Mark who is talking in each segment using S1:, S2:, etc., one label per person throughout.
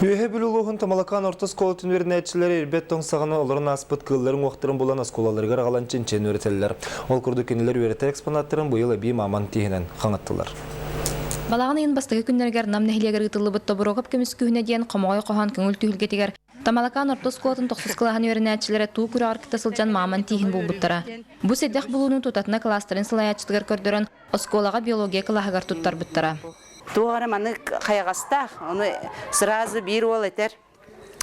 S1: Үйе білулуғын Тамалакан орта сколатын вернәтчілері ирбет тоңсағаны оларын аспыт кылларын уақтырын болан асколаларғар ағалан чен өретелілер. Ол күрді кенілер өретер экспонаттырын бұйыл әбей маман тегінен қаңыттылар.
S2: Балағын ең бастығы күндергер нам нәхилегер ұтылы бұтта бұрғып көміс күйіне дейін қомағай қоған көңіл түйілгетігер. Тамалакан орта сколатын тоқсыз қылаған вернәтчілері туу күрі арқыта сылжан маман тегін бұл бұттара. Бұ седдеқ бұлуының тұтатына кластерін сылаячтығыр көрдірін осколаға биология кылағығар тұттар бұттара.
S3: Туғары маны қайғастақ, оны сразу бір ол етер,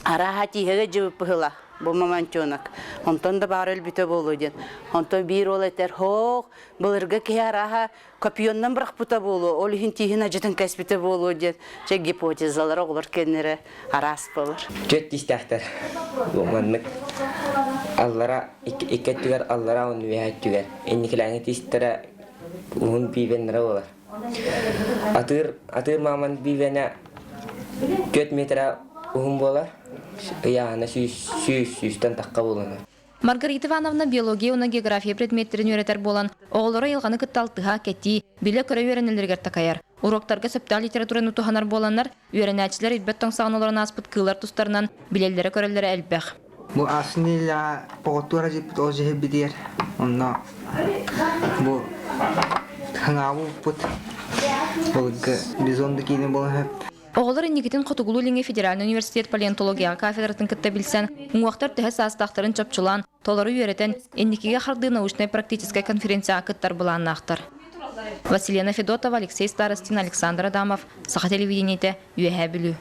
S3: араға тихеге жібіп бұғыла, бұл маманчонак. Онтон да бар өлбіті болу ден. Онтон бір ол етер, хоқ, бұлырға кей араға копионнан бұрақ бұта болу, ол үйін тихін ажытын кәспіті болу ден. Жа гипотезалар оғылар кеннері арас болыр.
S4: Жөт дистақтар, бұғманмық. Аллара, иккеттігер аллара оны вейхаттігер. Энникіләңі тистері ұғын бейбенлері олар. Атыр маман бивене 4 метра ұғым болар, яғына сүйістен таққа болуына.
S2: Маргарита Ивановна биология оны география предметтерін өретер болан, оғылары елғаны күтталтыға кәтті, білі көрі өренелергер тақайар. Уроктарға сөптал литератураны тұханар боланлар, өренәтчілер үлбет тоңсағын оларын аспыт кылар тұстарынан білелері көрелері әлбәқ.
S5: Бұл асыныла поғытуара жепіт ол жехе бідер, онна бұл хаңабу бұт, бұлғы бизонды кейіне болын хөп.
S2: Оғылар Никитин Хотугулу Линге Федеральный университет палеонтология кафедратын кітті білсен, ұңуақтар түхі састақтарын чапчылан, толары үйеретін, енникеге қарды научной практической конференция акыттар бұлан нақтыр. Василина Федотова, Алексей Старостин, Александр Адамов, Саха телевидениеті, үйе білу.